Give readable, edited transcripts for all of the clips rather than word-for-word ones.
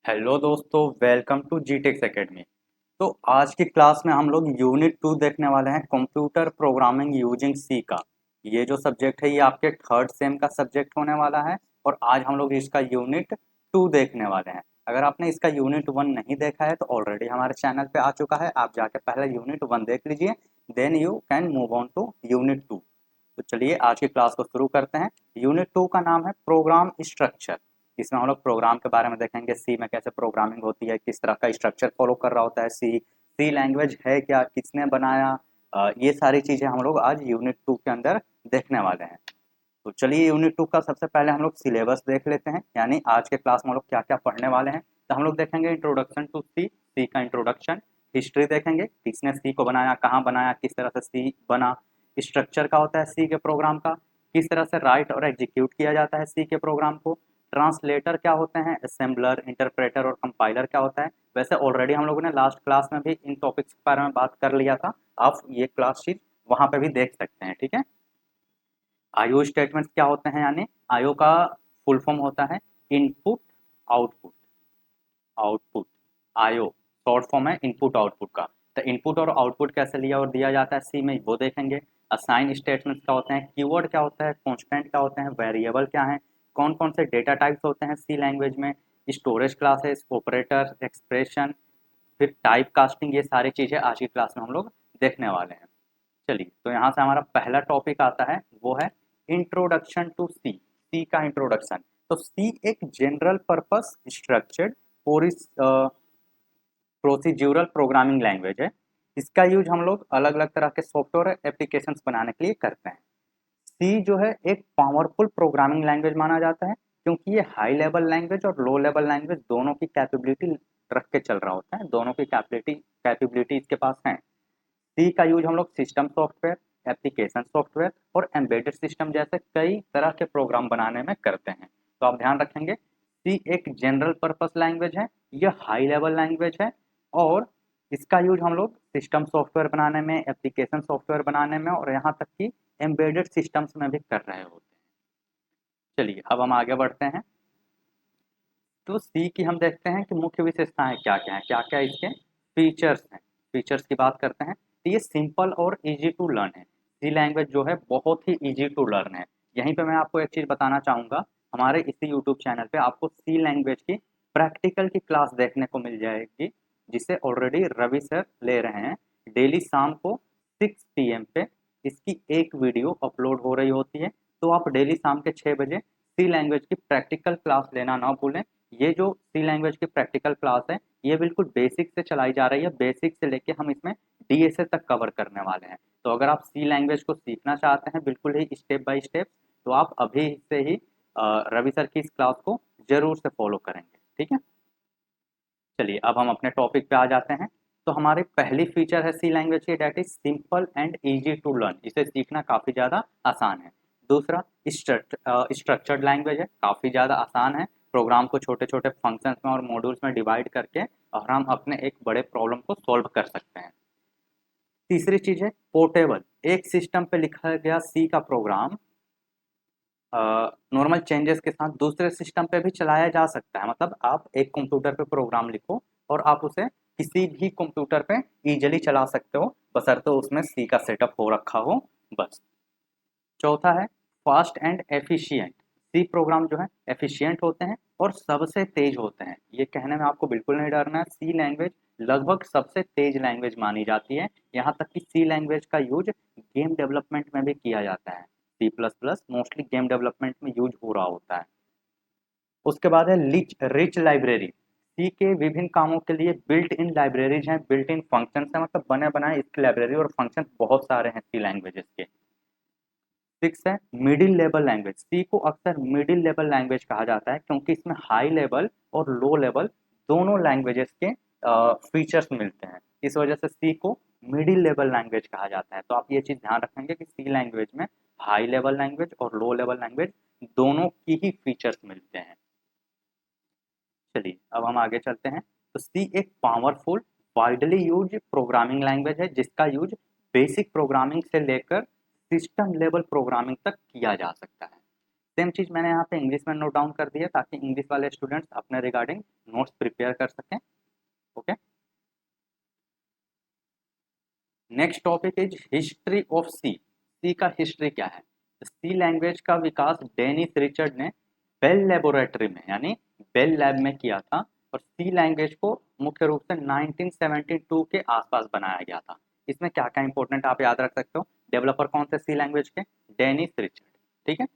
Hello दोस्तों, welcome to GTX academy. तो आज की क्लास में हम लोग यूनिट 2 देखने वाले हैं, कंप्यूटर प्रोग्रामिंग यूजिंग सी का। ये जो सब्जेक्ट है ये आपके थर्ड सेम का सब्जेक्ट होने वाला है और आज हम लोग इसका यूनिट 2 देखने वाले हैं। अगर आपने इसका यूनिट 1 नहीं देखा है तो ऑलरेडी हमारे चैनल पे आ चुका है, आप जाके पहले यूनिट 1 देख लीजिए, then you can move on to unit 2। तो चलिए आज की क्लास को शुरू करते हैं। यूनिट 2 का नाम है प्रोग्राम स्ट्रक्चर। इसमें हम लोग प्रोग्राम के बारे में देखेंगे, सी में कैसे प्रोग्रामिंग होती है, किस तरह का स्ट्रक्चर फॉलो कर रहा होता है सी लैंग्वेज है क्या, किसने बनाया, ये सारी चीज़ें हम लोग आज यूनिट 2 के अंदर देखने वाले हैं। तो चलिए यूनिट 2 का सबसे पहले हम लोग सिलेबस देख लेते हैं, यानी आज के क्लास में हम लोग क्या क्या पढ़ने वाले हैं। तो हम लोग देखेंगे इंट्रोडक्शन टू सी का इंट्रोडक्शन, हिस्ट्री देखेंगे, किसने सी को बनाया, कहाँ बनाया, किस तरह से सी बना, स्ट्रक्चर का होता है सी के प्रोग्राम का, किस तरह से राइट और एग्जीक्यूट किया जाता है सी के प्रोग्राम को, ट्रांसलेटर क्या होते हैं, असेंबलर, इंटरप्रेटर और कंपाइलर क्या होता है। वैसे ऑलरेडी हम लोगों ने लास्ट क्लास में भी इन टॉपिक्स के बारे में बात कर लिया था, आप ये क्लास शीट वहाँ पे भी देख सकते हैं, ठीक है। आईओ स्टेटमेंट्स क्या होते हैं, यानी आईओ का फुल फॉर्म होता है input output. Output IO short form है इनपुट आउटपुट का। तो इनपुट और आउटपुट कैसे लिया और दिया जाता है सी में, वो देखेंगे। असाइन स्टेटमेंट्स क्या होते हैं, कीवर्ड क्या होता है, कॉन्स्टेंट क्या होते हैं, वेरिएबल क्या है, कौन कौन से डेटा टाइप्स होते हैं सी लैंग्वेज में, स्टोरेज क्लासेस, ऑपरेटर, एक्सप्रेशन, फिर टाइप कास्टिंग, ये सारी चीज़ें आज की क्लास में हम लोग देखने वाले हैं। चलिए, तो यहाँ से हमारा पहला टॉपिक आता है, वो है इंट्रोडक्शन टू सी का इंट्रोडक्शन। तो सी एक general purpose structured procedural programming language है। इसका यूज हम लोग अलग अलग तरह के सॉफ्टवेयर एप्लीकेशंस बनाने के लिए करते हैं। सी जो है एक पावरफुल प्रोग्रामिंग लैंग्वेज माना जाता है, क्योंकि ये हाई लेवल लैंग्वेज और लो लेवल लैंग्वेज दोनों की कैपेबिलिटी रख के चल रहा होता है, दोनों की कैपेबिलिटी इसके पास है। सी का यूज हम लोग सिस्टम सॉफ्टवेयर, एप्लीकेशन सॉफ्टवेयर और एम्बेडेड सिस्टम जैसे कई तरह के प्रोग्राम बनाने में करते हैं। तो आप ध्यान रखेंगे, सी एक जनरल पर्पस लैंग्वेज है, यह हाई लेवल लैंग्वेज है और इसका यूज हम लोग सिस्टम सॉफ्टवेयर बनाने में, एप्लीकेशन सॉफ्टवेयर बनाने में और यहाँ तक कि एम्बेडेड सिस्टम्स में भी कर रहे होते हैं। चलिए अब हम आगे बढ़ते हैं। तो सी की हम देखते हैं कि मुख्य विशेषताएं क्या क्या हैं, क्या क्या इसके फीचर्स हैं। फीचर्स की बात करते हैं तो ये सिंपल और इजी टू लर्न है। सी लैंग्वेज जो है बहुत ही इजी टू लर्न है। यहीं पे मैं आपको एक चीज़ बताना चाहूँगा, हमारे इसी यूट्यूब चैनल पे आपको सी लैंग्वेज की प्रैक्टिकल की क्लास देखने को मिल जाएगी, जिसे ऑलरेडी रवि सर ले रहे हैं। डेली शाम को 6 PM पे इसकी एक वीडियो अपलोड हो रही होती है। तो आप डेली शाम के 6 बजे सी लैंग्वेज की प्रैक्टिकल क्लास लेना ना भूलें। ये जो सी लैंग्वेज की प्रैक्टिकल क्लास है ये बिल्कुल बेसिक से चलाई जा रही है, बेसिक से लेके हम इसमें डीएसए तक कवर करने वाले हैं। तो अगर आप सी लैंग्वेज को सीखना चाहते हैं बिल्कुल ही स्टेप बाय स्टेप, तो आप अभी से ही रवि सर की इस क्लास को जरूर से फॉलो करेंगे, ठीक है। चलिए अब हम अपने टॉपिक पे आ जाते हैं। तो हमारी पहली फीचर है सी लैंग्वेज की, that is simple and easy to learn, इसे सीखना काफ़ी ज़्यादा आसान है। दूसरा स्ट्रक्चर्ड लैंग्वेज है, काफ़ी ज़्यादा आसान है। प्रोग्राम को छोटे छोटे फंक्शंस में और मॉड्यूल्स में डिवाइड करके और हम अपने एक बड़े प्रॉब्लम को सॉल्व कर सकते हैं। तीसरी चीज़ है पोर्टेबल, एक सिस्टम पे लिखा गया सी का प्रोग्राम नॉर्मल चेंजेस के साथ दूसरे सिस्टम पे भी चलाया जा सकता है। मतलब आप एक कंप्यूटर पे प्रोग्राम लिखो और आप उसे किसी भी कंप्यूटर पे इजीली चला सकते हो, बशर्ते उसमें सी का सेटअप हो रखा हो, बस। चौथा है fast and efficient. C program जो है एफिशिएंट होते हैं और सबसे तेज होते हैं, ये कहने में आपको बिल्कुल नहीं डरना है। सी लैंग्वेज लगभग सबसे तेज लैंग्वेज मानी जाती है, यहाँ तक कि सी लैंग्वेज का यूज गेम डेवलपमेंट में भी किया जाता है। C plus plus mostly game development में यूज हो रहा होता है। उसके बाद है रिच लाइब्रेरी। सी के विभिन्न कामों के लिए बिल्ट इन लाइब्रेरीज हैं, बिल्ट इन फंक्शन है, मतलब बने बनाए इसकी लाइब्रेरी और फंक्शन बहुत सारे हैं सी लैंग्वेजेस के। सिक्स है मिडिल लेवल लैंग्वेज। सी को अक्सर मिडिल लेवल लैंग्वेज कहा जाता है, क्योंकि इसमें हाई लेवल और लो लेवल दोनों लैंग्वेजेस के फीचर्स मिलते हैं, इस वजह से सी को मिडिल लेवल लैंग्वेज कहा जाता है। तो आप ये चीज़ ध्यान रखेंगे कि सी लैंग्वेज में हाई लेवल लैंग्वेज और लो लेवल लैंग्वेज दोनों की ही फीचर्स मिलते हैं। चलिए अब हम आगे चलते हैं। तो सी एक powerful widely use programming language है, जिसका यूज बेसिक प्रोग्रामिंग से लेकर सिस्टम लेवल प्रोग्रामिंग तक किया जा सकता है। सेम चीज़ मैंने यहाँ पे इंग्लिश में नोट डाउन कर दी है ताकि इंग्लिश वाले स्टूडेंट्स अपने रिगार्डिंग नोट्स प्रिपेयर कर सकें। Okay, next topic is history of C. C का हिस्ट्री क्या है? सी लैंग्वेज का विकास डेनिस रिचर्ड ने बेल लेबोरेटरी में यानी बेल लैब में किया था और सी लैंग्वेज को मुख्य रूप से 1972 के आसपास बनाया गया था। इसमें क्या क्या इंपॉर्टेंट आप याद रख सकते हो। डेवलपर कौन थे सी लैंग्वेज के? Dennis Richard. ठीक है,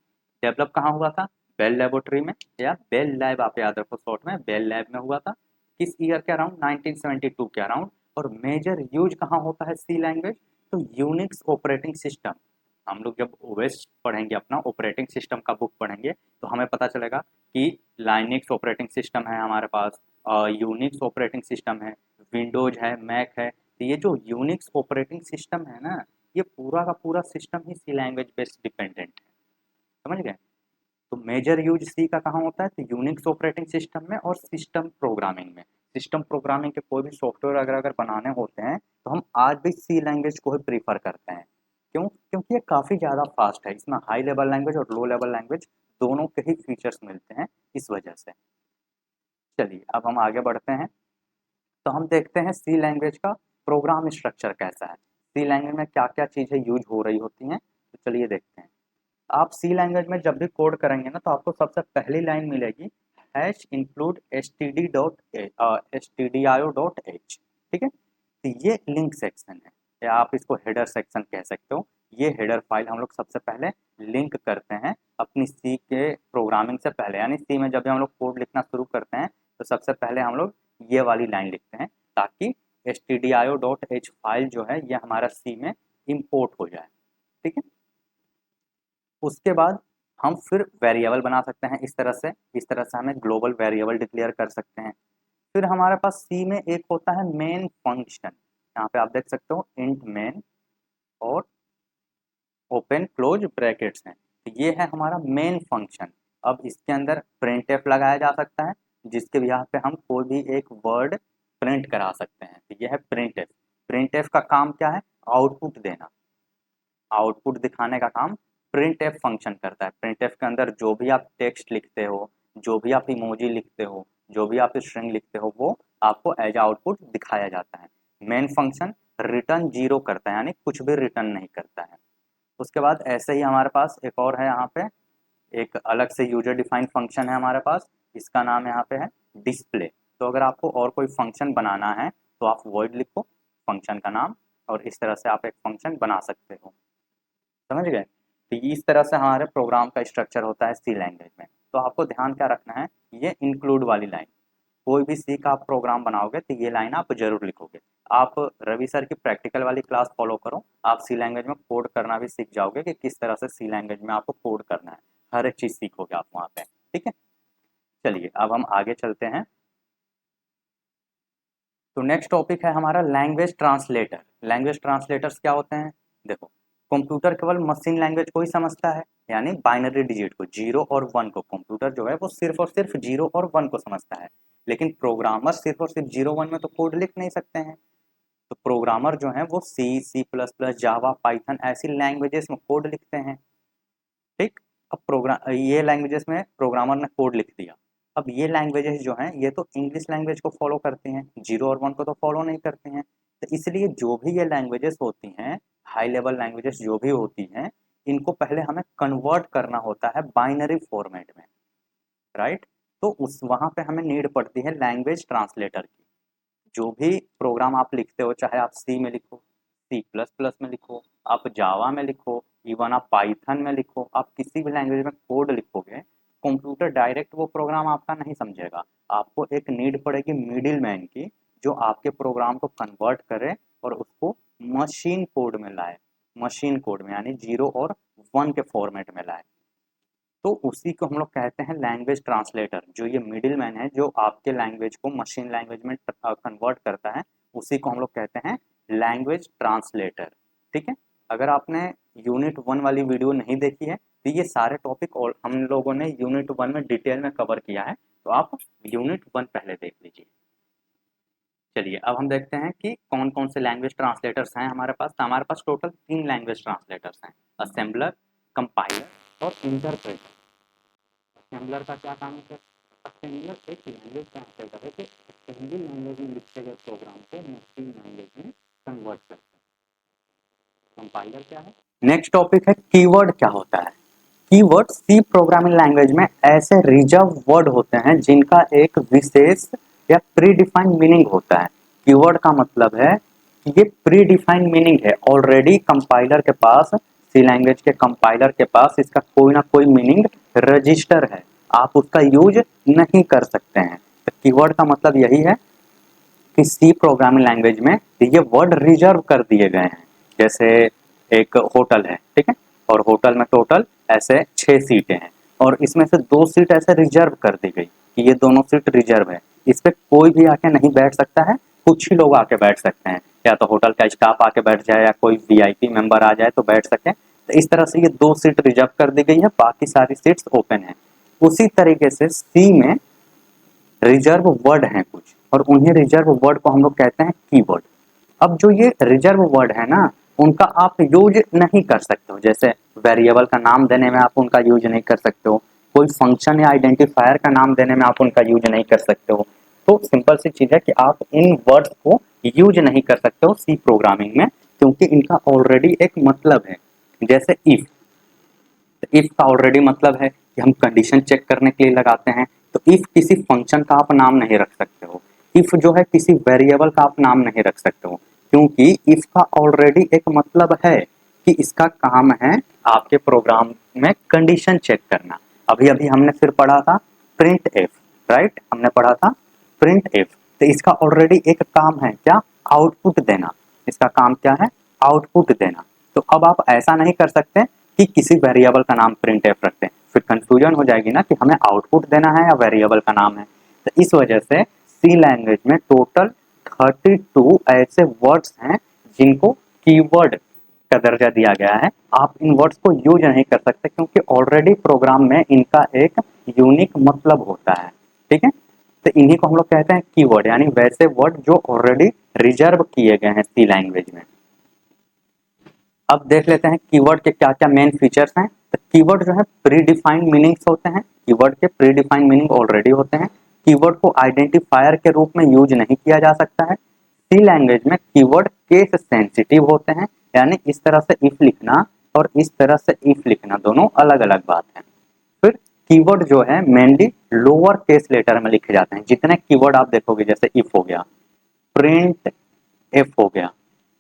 डेवलप कहाँ हुआ था? बेल लेबोरेटरी में या बेल लैब आप याद रखो शॉर्ट में, बेल लैब में हुआ था। किस ईयर के अराउंड? 1972 के अराउंड। और मेजर यूज कहाँ होता है सी लैंग्वेज? तो यूनिक्स ऑपरेटिंग सिस्टम। हम लोग जब ओएस पढ़ेंगे, अपना ऑपरेटिंग सिस्टम का बुक पढ़ेंगे, तो हमें पता चलेगा कि लाइनिक्स ऑपरेटिंग सिस्टम है हमारे पास, यूनिक्स ऑपरेटिंग सिस्टम है, विंडोज है, मैक है। तो ये जो यूनिक्स ऑपरेटिंग सिस्टम है ना, ये पूरा का पूरा सिस्टम ही सी लैंग्वेज बेस्ड डिपेंडेंट है। समझ गए? तो मेजर यूज सी का कहाँ होता है? तो यूनिक्स ऑपरेटिंग सिस्टम में और सिस्टम प्रोग्रामिंग में। सिस्टम प्रोग्रामिंग के कोई भी सॉफ्टवेयर अगर बनाने होते हैं तो हम आज भी सी लैंग्वेज को ही प्रीफर करते हैं। क्यों? क्योंकि ये काफ़ी ज़्यादा फास्ट है, इसमें हाई लेवल लैंग्वेज और लो लेवल लैंग्वेज दोनों के ही फीचर्स मिलते हैं इस वजह से। चलिए अब हम आगे बढ़ते हैं, तो हम देखते हैं सी लैंग्वेज का प्रोग्राम स्ट्रक्चर कैसा है, सी लैंग्वेज में क्या क्या चीज़ें यूज हो रही होती हैं। तो चलिए देखते हैं। आप सी लैंग्वेज में जब भी कोड करेंगे ना, तो आपको सबसे पहली लाइन मिलेगी हैश इंक्लूड stdio.h। ठीक है, तो ये लिंक सेक्शन है या आप इसको हेडर सेक्शन कह सकते हो। ये हेडर फाइल हम लोग सबसे पहले लिंक करते हैं अपनी सी के प्रोग्रामिंग से पहले, यानी सी में जब भी हम लोग कोड लिखना शुरू करते हैं तो सबसे पहले हम लोग ये वाली लाइन लिखते हैं ताकि stdio.h फाइल जो है ये हमारा सी में इंपोर्ट हो जाए। ठीक है, उसके बाद हम फिर वेरिएबल बना सकते हैं इस तरह से हमें ग्लोबल वेरिएबल डिक्लेयर कर सकते हैं। फिर हमारे पास सी में एक होता है मेन फंक्शन, यहाँ पे आप देख सकते हो इंट मेन और ओपन क्लोज ब्रैकेट्स हैं, तो ये है हमारा मेन फंक्शन। अब इसके अंदर प्रिंट एफ लगाया जा सकता है जिसके यहाँ पे हम कोई भी एक वर्ड प्रिंट करा सकते हैं, तो ये है प्रिंट एफ। प्रिंट एफ का काम क्या है? आउटपुट देना, आउटपुट दिखाने का काम प्रिंट एफ फंक्शन करता है। प्रिंट एफ के अंदर जो भी आप टेक्स्ट लिखते हो, जो भी आप इमोजी लिखते हो, जो भी आप स्ट्रिंग लिखते हो, वो आपको एज आउटपुट दिखाया जाता है। मेन फंक्शन रिटर्न जीरो करता है, यानी कुछ भी रिटर्न नहीं करता है। उसके बाद ऐसे ही हमारे पास एक और है, यहाँ पे एक अलग से यूजर डिफाइंड फंक्शन है हमारे पास, इसका नाम यहाँ पे है डिस्प्ले। तो अगर आपको और कोई फंक्शन बनाना है तो आप वॉइड लिखो फंक्शन का नाम और इस तरह से आप एक फंक्शन बना सकते हो। समझ गए? तो इस तरह से हमारे प्रोग्राम का स्ट्रक्चर होता है सी लैंग्वेज में। तो आपको ध्यान क्या रखना है, ये इंक्लूड वाली लाइन, कोई भी सी का आप प्रोग्राम बनाओगे तो ये लाइन आप जरूर लिखोगे। आप रवि सर की प्रैक्टिकल वाली क्लास फॉलो करो, आप सी लैंग्वेज में कोड करना भी सीख जाओगे कि किस तरह से सी लैंग्वेज में आपको कोड करना है, हर एक चीज़ सीखोगे आप वहाँ पे। ठीक है, चलिए अब हम आगे चलते हैं। तो नेक्स्ट टॉपिक है हमारा लैंग्वेज ट्रांसलेटर। लैंग्वेज ट्रांसलेटर्स क्या होते हैं? देखो, कंप्यूटर केवल मशीन लैंग्वेज को ही समझता है, यानी बाइनरी डिजिट को, जीरो और वन को। कंप्यूटर जो है वो सिर्फ और सिर्फ जीरो और वन को समझता है, लेकिन प्रोग्रामर सिर्फ और सिर्फ जीरो वन में तो कोड लिख नहीं सकते हैं। तो प्रोग्रामर जो है वो सी, सी प्लस प्लस, जावा, पाइथन ऐसी लैंग्वेजेस में कोड लिखते हैं। ठीक, अब प्रोग्राम ये लैंग्वेजेस में प्रोग्रामर ने कोड लिख दिया। अब ये लैंग्वेजेस जो हैं ये तो इंग्लिश लैंग्वेज को फॉलो करती हैं, जीरो और वन को तो फॉलो नहीं करती हैं। तो इसलिए जो भी ये लैंग्वेजेस होती हैं, हाई लेवल लैंग्वेजेस जो भी होती हैं, इनको पहले हमें कन्वर्ट करना होता है बाइनरी फॉर्मेट में, राइट? तो उस वहाँ पे हमें नीड पड़ती है लैंग्वेज ट्रांसलेटर की। जो भी प्रोग्राम आप लिखते हो, चाहे आप सी में लिखो, सी प्लस प्लस में लिखो, आप जावा में लिखो, इवन आप पाइथन में लिखो, आप किसी भी लैंग्वेज में कोड लिखोगे, कंप्यूटर डायरेक्ट वो प्रोग्राम आपका नहीं समझेगा। आपको एक नीड पड़ेगी मिडिल मैन की, जो आपके प्रोग्राम को कन्वर्ट करे और उसको मशीन कोड में लाए, मशीन कोड में यानी जीरो और वन के फॉर्मेट में लाए। तो उसी को हम लोग कहते हैं लैंग्वेज ट्रांसलेटर। जो ये मिडिल मैन है जो आपके लैंग्वेज को मशीन लैंग्वेज में कन्वर्ट करता है, उसी को हम लोग कहते हैं लैंग्वेज ट्रांसलेटर। ठीक है, अगर आपने यूनिट वन वाली वीडियो नहीं देखी है तो ये सारे टॉपिक और हम लोगों ने यूनिट वन में डिटेल में कवर किया है, तो आप यूनिट वन पहले देख लीजिए। चलिए अब हम देखते हैं कि कौन कौन से लैंग्वेज ट्रांसलेटर्स हैं हमारे पास। तो हमारे पास टोटल तीन लैंग्वेज ट्रांसलेटर्स हैं, असेंबलर, कंपाइलर और इंटरप्रेटर। असेंबलर का क्या काम है? असेंबलर एक लैंग्वेज ट्रांसफर करे कि असेंबली लैंग्वेज में लिखे गए प्रोग्राम को मशीन लैंग्वेज में कन्वर्ट करते हैं। कंपाइलर क्या है? नेक्स्ट टॉपिक है कीवर्ड क्या होता है। कीवर्ड सी प्रोग्रामिंग लैंग्वेज में ऐसे रिजर्व वर्ड होते हैं जिनका एक विशेष या प्री डिफाइंड मीनिंग होता है। कीवर्ड का मतलब है कि ये प्री डिफाइंड मीनिंग है, ऑलरेडी कंपाइलर के पास, सी लैंग्वेज के कंपाइलर के पास इसका कोई ना कोई मीनिंग रजिस्टर है, आप उसका यूज नहीं कर सकते हैं। तो कीवर्ड का मतलब यही है कि सी प्रोग्रामिंग लैंग्वेज में ये वर्ड रिजर्व कर दिए गए हैं। जैसे एक होटल है, ठीक है, और होटल में टोटल ऐसे 6 सीटें हैं और इसमें से 2 सीट ऐसे रिजर्व कर दी गई कि ये दोनों सीट रिजर्व है, इस पे कोई भी आके नहीं बैठ सकता है, कुछ ही लोग आके बैठ सकते हैं, या तो होटल का स्टाफ आके बैठ जाए या कोई वीआईपी मेंबर आ जाए तो बैठ सके। तो इस तरह से ये 2 सीट रिजर्व कर दी गई है, बाकी सारी सीट्स ओपन है। उसी तरीके से सी में रिजर्व वर्ड हैं कुछ, और उन्हीं रिजर्व वर्ड को हम लोग कहते हैं कीवर्ड। अब जो ये रिजर्व वर्ड है ना, उनका आप यूज नहीं कर सकते हो। जैसे वेरिएबल का नाम देने में आप उनका यूज नहीं कर सकते हो, कोई फंक्शन या आइडेंटिफायर का नाम देने में आप उनका यूज नहीं कर सकते हो। तो सिंपल सी चीज है कि आप इन वर्ड्स को यूज नहीं कर सकते हो सी प्रोग्रामिंग में, क्योंकि इनका ऑलरेडी एक मतलब है। जैसे इफ, इफ का ऑलरेडी मतलब है कि हम कंडीशन चेक करने के लिए लगाते हैं। तो इफ किसी फंक्शन का आप नाम नहीं रख सकते हो, इफ जो है किसी वेरिएबल का आप नाम नहीं रख सकते हो, क्योंकि इफ का ऑलरेडी एक मतलब है कि इसका काम है आपके प्रोग्राम में कंडीशन चेक करना। अभी अभी हमने फिर पढ़ा था प्रिंट एफ, राइट, हमने पढ़ा था प्रिंट एफ। तो इसका ऑलरेडी एक काम है क्या? आउटपुट देना। इसका काम क्या है? आउटपुट देना। तो अब आप ऐसा नहीं कर सकते कि किसी वेरिएबल का नाम प्रिंट एफ रखते हैं, फिर कंफ्यूजन हो जाएगी ना कि हमें आउटपुट देना है या वेरिएबल का नाम है। तो इस वजह से सी लैंग्वेज में टोटल 32 ऐसे वर्ड्स हैं जिनको कीवर्ड का दर्जा दिया गया है। आप इन वर्ड्स को यूज नहीं कर सकते क्योंकि ऑलरेडी प्रोग्राम में इनका एक यूनिक मतलब होता है, ठीक है। तो इन्हीं को हम लोग कहते हैं कीवर्ड, यानी वैसे वर्ड जो ऑलरेडी रिजर्व किए गए हैं सी लैंग्वेज में। अब देख लेते हैं कीवर्ड के क्या क्या मेन फीचर्स हैं। तो कीवर्ड जो है प्री डिफाइंड मीनिंग्स होते हैं, कीवर्ड के प्री डिफाइंड मीनिंग ऑलरेडी होते हैं। कीवर्ड को आइडेंटिफायर के रूप में यूज नहीं किया जा सकता है। सी लैंग्वेज में कीवर्ड केस सेंसिटिव होते हैं, यानी इस तरह से इफ लिखना और इस तरह से इफ लिखना दोनों अलग अलग बात है। फिर कीवर्ड जो है मेनली लोअर केस लेटर में लिखे जाते हैं। जितने कीवर्ड आप देखोगे, जैसे इफ हो गया, प्रिंट एफ हो गया,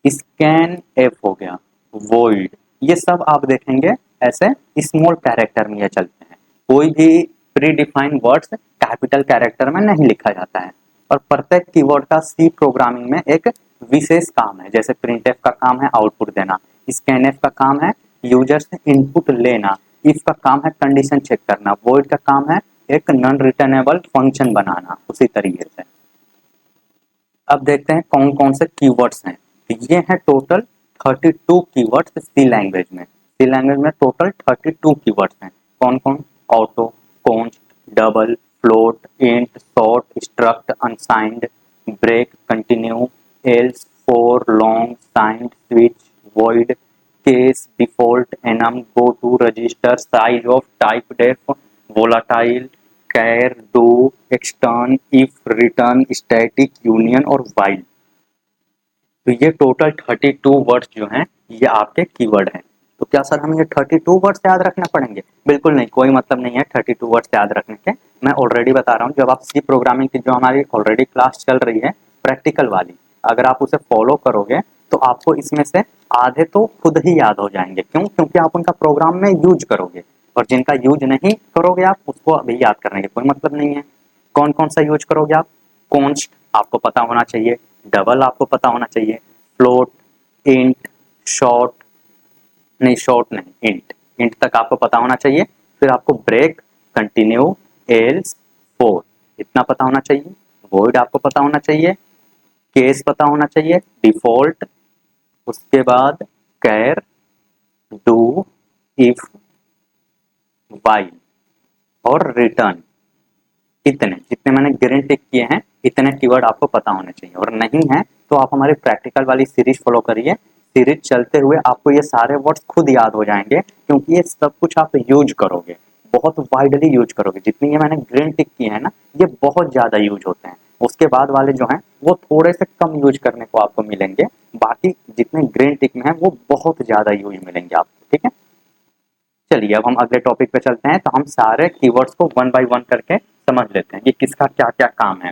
स्कैन एफ हो गया, वॉइड, ये सब आप देखेंगे ऐसे स्मॉल कैरेक्टर में ये चलते हैं। कोई भी pre defined words capital character में नहीं लिखा जाता है। और प्रत्येक कीवर्ड का सी प्रोग्रामिंग में एक विशेष काम है। जैसे प्रिंट एफ का काम है आउटपुट देना, स्कैन एफ का काम है यूजर से इनपुट लेना, इफ का काम है कंडीशन चेक करना, वॉइड का काम है एक नॉन रिटर्नेबल फंक्शन बनाना। उसी तरीके से अब देखते हैं कौन कौन से कीवर्ड्स हैं। तो ये हैं टोटल 32 कीवर्ड्स सी लैंग्वेज में। सी लैंग्वेज में टोटल 32 कीवर्ड्स हैं। कौन कौन? Auto, const, double, float, int, short, struct, unsigned, break, continue, else, for, long, signed, switch, void, case, default, enum, goto, register, sizeof, typedef, volatile, char, do, extern, if, return, static, union और while. तो ये total 32 words जो हैं ये आपके keyword हैं। तो क्या सर हमें ये 32 वर्ड्स याद रखना पड़ेंगे? बिल्कुल नहीं, कोई मतलब नहीं है 32 वर्ड्स याद रखने के। मैं ऑलरेडी बता रहा हूँ, जब आप सी प्रोग्रामिंग की जो हमारी ऑलरेडी क्लास चल रही है प्रैक्टिकल वाली, अगर आप उसे फॉलो करोगे तो आपको इसमें से आधे तो खुद ही याद हो जाएंगे। क्यों? क्योंकि आप उनका प्रोग्राम में यूज करोगे, और जिनका यूज नहीं करोगे आप उसको अभी याद करने के कोई मतलब नहीं है। कौन कौन सा यूज करोगे आप? कॉन्स्ट आपको पता होना चाहिए, डबल आपको पता होना चाहिए, फ्लोट, इंट, शॉर्ट, नहीं शॉर्ट नहीं, इंट, इंट तक आपको पता होना चाहिए। फिर आपको ब्रेक, कंटिन्यू, एल्स, फोर, इतना पता होना चाहिए। वॉइड आपको पता होना चाहिए, केस पता होना चाहिए, डिफॉल्ट, उसके बाद कैर, डू, इफ, वाइल और रिटर्न। इतने जितने मैंने ग्रीन टिक किए हैं इतने कीवर्ड आपको पता होने चाहिए। और नहीं है तो आप हमारी प्रैक्टिकल वाली सीरीज फॉलो करिए। सीरीज चलते हुए आपको ये सारे वर्ड्स खुद याद हो जाएंगे, क्योंकि ये सब कुछ आप यूज करोगे। बहुत वाइडली यूज करोगे। जितनी ये मैंने ग्रीन टिक किए हैं ना, ये बहुत ज़्यादा यूज होते हैं। उसके बाद वाले जो हैं वो थोड़े से कम यूज करने को आपको मिलेंगे, बाकी जितने ग्रीन टिक में हैं वो बहुत ज़्यादा यूज मिलेंगे आपको, ठीक है। चलिए अब हम अगले टॉपिक पे चलते हैं। तो हम सारे कीवर्ड्स को वन बाय वन करके समझ लेते हैं, ये किसका क्या क्या काम है।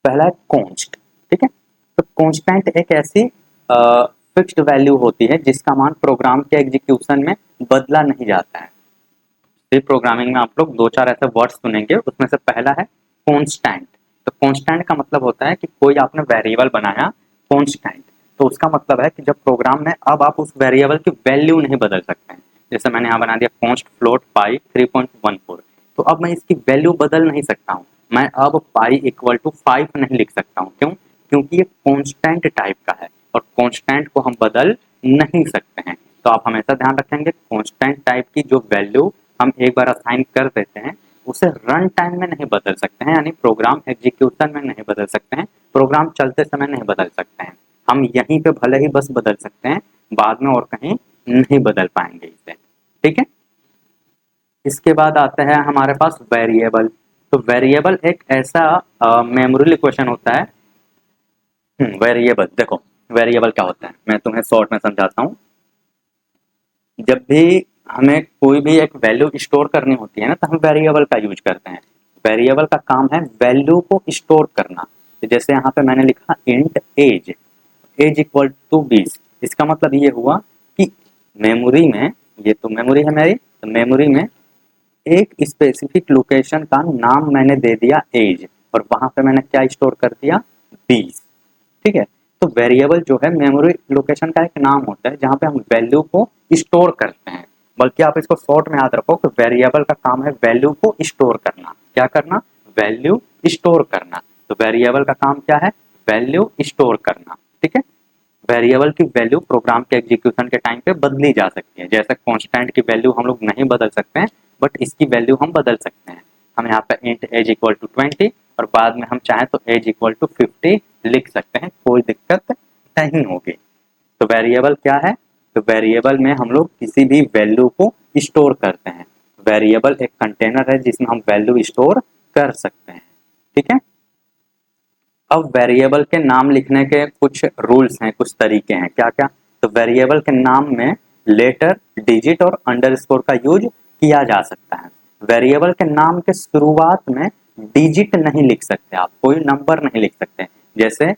पहला है कॉन्स्ट, ठीक है। तो कॉन्स्टेंट एक ऐसी फिक्स्ड वैल्यू होती है जिसका मान प्रोग्राम के एग्जीक्यूशन में बदला नहीं जाता है। सी प्रोग्रामिंग में आप लोग दो चार ऐसे वर्ड्स सुनेंगे, उसमें से पहला है कॉन्स्टेंट। तो कॉन्स्टेंट का मतलब होता है कि कोई आपने वेरिएबल बनाया कॉन्स्टेंट, तो उसका मतलब है कि जब प्रोग्राम में अब आप उस वेरिएबल की वैल्यू नहीं बदल सकते हैं। जैसे मैंने यहाँ बना दिया कॉन्स्ट फ्लोट पाई 3.14, तो अब मैं इसकी वैल्यू बदल नहीं सकता हूँ। मैं अब पाई इक्वल टू 5 नहीं लिख सकता हूँ। क्यों? क्योंकि ये कॉन्स्टेंट टाइप का है और कॉन्स्टेंट को हम बदल नहीं सकते हैं। तो आप हमेशा ध्यान रखेंगे कॉन्स्टेंट टाइप की जो वैल्यू हम एक बार असाइन कर देते हैं उसे रन टाइम में नहीं बदल सकते हैं, यानी प्रोग्राम एग्जीक्यूशन में नहीं बदल सकते हैं, प्रोग्राम चलते समय नहीं बदल सकते हैं। हम यहीं पे भले ही बस बदल सकते हैं, बाद में और कहीं नहीं बदल पाएंगे इसे, ठीक है। इसके बाद आता है हमारे पास वेरिएबल। तो वेरिएबल एक ऐसा मेमोरी लोकेशन होता है। वेरिएबल देखो, वेरिएबल क्या होता है मैं तुम्हें शॉर्ट में समझाता हूँ। जब भी हमें कोई भी एक वैल्यू स्टोर करनी होती है ना, तो हम वेरिएबल का यूज करते हैं। वेरिएबल का काम है वैल्यू को स्टोर करना। तो जैसे यहाँ पे मैंने लिखा int age, age equal to 20, इसका मतलब ये हुआ कि मेमोरी में, ये तो मेमोरी है मेरी, तो मेमोरी में एक स्पेसिफिक लोकेशन का नाम मैंने दे दिया एज, और वहां पे मैंने क्या स्टोर कर दिया 20, ठीक है। तो वेरिएबल जो है मेमोरी लोकेशन का एक नाम होता है जहां पे हम वैल्यू को स्टोर करते हैं। बल्कि आप इसको शॉर्ट में याद रखो कि वेरिएबल का काम है वैल्यू को स्टोर करना। क्या करना? वैल्यू स्टोर करना। तो वेरिएबल का काम क्या है? वैल्यू स्टोर करना, ठीक है। वेरिएबल की वैल्यू प्रोग्राम के एग्जीक्यूशन के टाइम पे बदली जा सकती है। जैसे कांस्टेंट की वैल्यू हम लोग नहीं बदल सकते हैं, बट इसकी वैल्यू हम बदल सकते हैं। हम यहाँ पे इंट एज इक्वल टू 20 और बाद में हम चाहें तो एज इक्वल टू 50 लिख सकते हैं, कोई दिक्कत नहीं होगी। तो वेरिएबल क्या है? तो वेरिएबल में हम लोग किसी भी वैल्यू को स्टोर करते हैं। वेरिएबल एक कंटेनर है जिसमें हम वैल्यू स्टोर कर सकते हैं, ठीक है। अब वेरिएबल के नाम लिखने के कुछ रूल्स हैं, कुछ तरीके हैं। क्या क्या? तो वेरिएबल के नाम में लेटर, डिजिट और अंडरस्कोर का यूज किया जा सकता है। वेरिएबल के नाम के शुरुआत में डिजिट नहीं लिख सकते, आप कोई नंबर नहीं लिख सकते। जैसे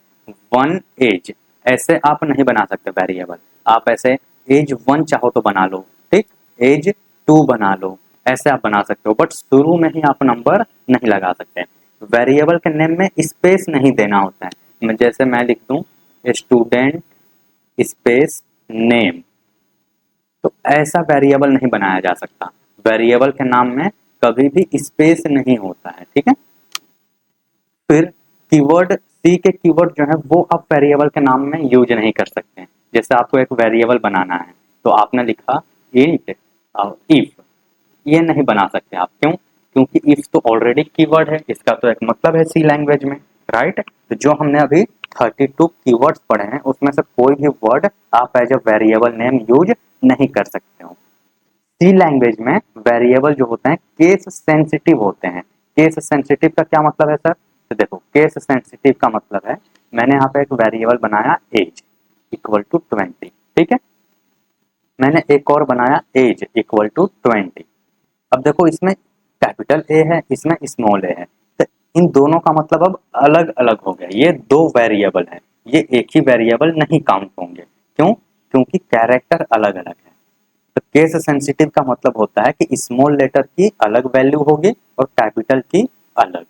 1 एज, ऐसे आप नहीं बना सकते वेरिएबल। आप ऐसे एज 1 चाहो तो बना लो, ठीक, एज 2 बना लो, ऐसे आप बना सकते हो, बट शुरू में ही आप नंबर नहीं लगा सकते। वेरिएबल के नेम में स्पेस नहीं देना होता है। जैसे मैं लिख दूं स्टूडेंट स्पेस नेम, तो ऐसा वेरिएबल नहीं बनाया जा सकता। वेरिएबल के नाम में कभी भी स्पेस नहीं होता है, ठीक है। फिर कीवर्ड, सी के कीवर्ड जो है वो आप वेरिएबल के नाम में यूज नहीं कर सकते हैं। जैसे आपको एक वेरिएबल बनाना है तो आपने लिखा इंट इफ, ये नहीं बना सकते आप। क्यों? क्योंकि इफ तो ऑलरेडी कीवर्ड है, इसका तो एक मतलब है सी लैंग्वेज में, राइट। तो जो हमने अभी 32 कीवर्ड्स पढ़े हैं उसमें से कोई भी वर्ड आप as a variable name use नहीं कर सकते हो। सी लैंग्वेज में वेरिएबल जो होते हैं केस सेंसिटिव होते हैं। केस सेंसिटिव का क्या मतलब है सर? तो देखो केस सेंसिटिव का मतलब है, मैंने यहाँ पे एक वेरिएबल बनाया एज इक्वल टू 20, ठीक है। मैंने एक और बनाया एज इक्वल टू 20। अब देखो इसमें कैपिटल ए है, इसमें स्मॉल ए है, तो इन दोनों का मतलब अब अलग अलग हो गया। ये दो वेरिएबल है, ये एक ही वेरिएबल नहीं काउंट होंगे। क्यों? क्योंकि कैरेक्टर अलग अलग है। तो केस सेंसिटिव का मतलब होता है कि स्मॉल लेटर की अलग वैल्यू होगी और कैपिटल की अलग।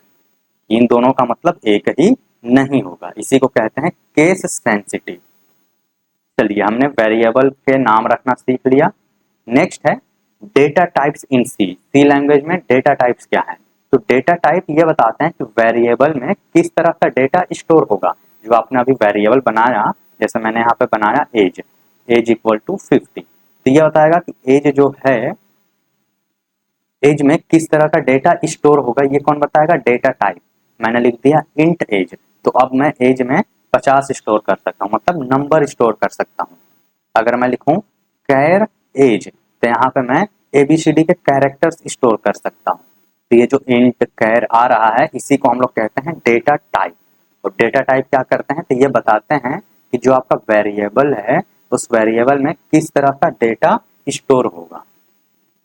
इन दोनों का मतलब एक ही नहीं होगा, इसी को कहते हैं केस सेंसिटिव। चलिए हमने वेरिएबल के नाम रखना सीख लिया। नेक्स्ट है data types in C. C language में डेटा टाइप्स क्या है? तो डेटा टाइप ये बताते हैं कि वेरिएबल में किस तरह का डेटा स्टोर होगा। जो आपने अभी वेरिएबल बनाया, जैसे मैंने यहाँ पे बनाया एज, एज इक्वल टू 50, तो ये बताएगा कि एज जो है, एज में किस तरह का डेटा स्टोर होगा, ये कौन बताएगा? Data type. मैंने लिख दिया इंट एज, तो अब मैं एज में 50 स्टोर कर सकता हूँ, मतलब नंबर स्टोर कर सकता हूँ। अगर मैं लिखूं कैर एज, तो यहाँ पे मैं ABCD के कैरेक्टर्स स्टोर कर सकता हूँ। तो ये जो इंट कैर आ रहा है इसी को हम लोग कहते हैं डेटा टाइप। और डेटा टाइप क्या करते हैं, तो ये बताते हैं कि जो आपका वेरिएबल है उस वेरिएबल में किस तरह का डेटा स्टोर होगा।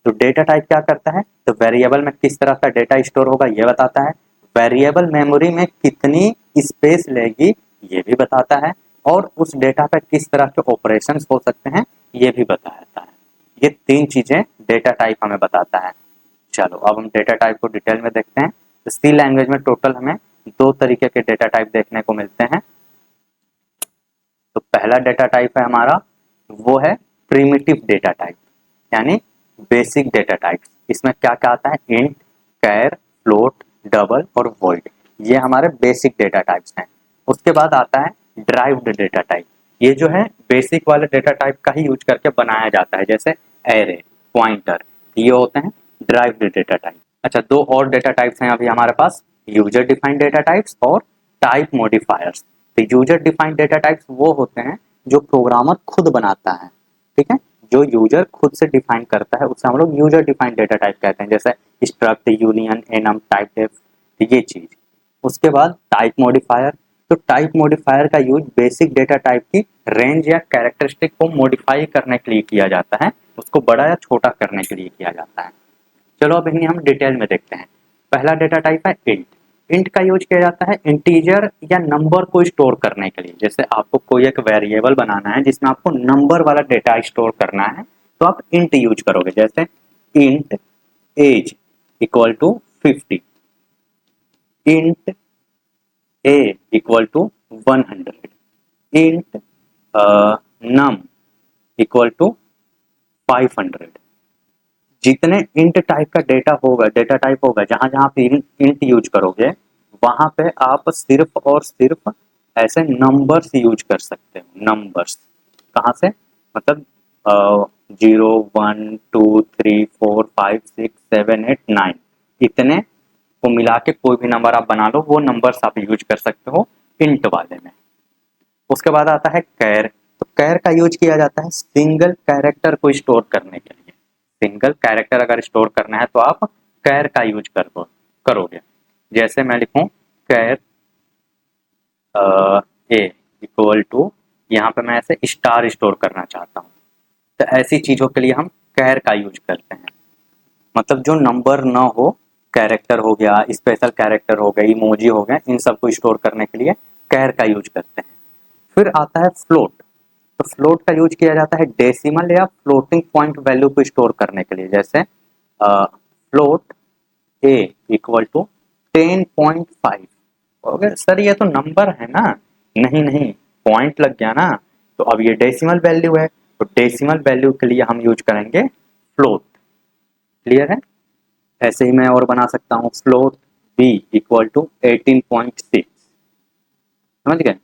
तो डेटा टाइप क्या करता है, तो वेरिएबल में किस तरह का डेटा स्टोर होगा ये बताता है, वेरिएबल मेमोरी में कितनी स्पेस लेगी ये भी बताता है, और उस डेटा पर किस तरह के ऑपरेशंस हो सकते हैं ये भी बताता है। ये तीन चीजें डेटा टाइप हमें बताता है। चलो अब हम डेटा टाइप को डिटेल में देखते हैं। तो सी लैंग्वेज में टोटल हमें दो तरीके के डेटा टाइप देखने को मिलते हैं। तो पहला डेटा टाइप है हमारा वो है प्रिमिटिव डेटा टाइप, यानी बेसिक डेटा टाइप। इसमें क्या क्या आता है, इंट, कैर, फ्लोट, डबल और वॉइड, ये हमारे बेसिक डेटा टाइप्स हैं। उसके बाद आता है ड्राइव्ड डेटा टाइप। ये जो है बेसिक वाले डेटा टाइप का ही यूज करके बनाया जाता है, जैसे एरे, पॉइंटर, ये होते हैं ड्राइव्ड डेटा टाइप। अच्छा, दो और डेटा टाइप्स हैं अभी हमारे पास, यूजर डिफाइंड डेटा टाइप्स और टाइप मॉडिफायर्स। तो यूजर डिफाइंड डेटा टाइप्स वो होते हैं जो प्रोग्रामर खुद बनाता है, ठीक है, जो यूजर खुद से डिफाइन करता है उसे हम लोग यूजर डिफाइंड डेटा टाइप कहते हैं, जैसे struct, union, enum, typedef, ये चीज। उसके बाद टाइप मॉडिफायर। तो टाइप मॉडिफायर का यूज बेसिक डेटा टाइप की रेंज या कैरेक्टरिस्टिक को मॉडिफाई करने के लिए किया जाता है, उसको बड़ा या छोटा करने के लिए किया जाता है। चलो अब इन्हें हम डिटेल में देखते हैं। पहला डेटा टाइप है इंट। इंट का यूज किया जाता है इंटीजर या नंबर को स्टोर करने के लिए। जैसे आपको कोई एक वेरिएबल बनाना है जिसमें आपको नंबर वाला डेटा स्टोर करना है तो आप इंट यूज करोगे, जैसे int age equal to 50, int a equal to 100, int num equal to 500। जितने इंट टाइप का डेटा टाइप होगा, जहां जहां आप इंट यूज करोगे वहां पे आप सिर्फ और सिर्फ ऐसे नंबर्स यूज कर सकते हो। नंबर्स कहाँ से, मतलब 0 1 2 3 4 5 6 7 8 9, इतने को मिला के कोई भी नंबर आप बना लो, वो नंबर्स आप यूज कर सकते हो इंट वाले में। उसके बाद आता है कैर। तो कैर का यूज किया जाता है सिंगल कैरेक्टर को स्टोर करने के लिए। सिंगल कैरेक्टर अगर स्टोर करना है तो आप कैर का यूज करोगे। जैसे मैं लिखूं कैर ए इक्वल टू, यहाँ पे मैं ऐसे स्टार स्टोर करना चाहता हूँ, तो ऐसी चीजों के लिए हम कैर का यूज करते हैं। मतलब जो नंबर ना हो, कैरेक्टर हो गया, स्पेशल कैरेक्टर हो गया, इमोजी हो गया, इन सबको स्टोर करने के लिए कैर का यूज करते हैं। फिर आता है फ्लोट। तो फ्लोट का यूज किया जाता है डेसिमल या फ्लोटिंग पॉइंट वैल्यू को स्टोर करने के लिए। जैसे float a equal to 10.5। Okay sir, ये तो नंबर है ना, नहीं नहीं, पॉइंट लग गया ना, तो अब ये डेसिमल वैल्यू है, तो डेसिमल वैल्यू के लिए हम यूज करेंगे फ्लोट। क्लियर है। ऐसे ही मैं और बना सकता हूँ फ्लोट बी इक्वल टू 18.6। समझ गए।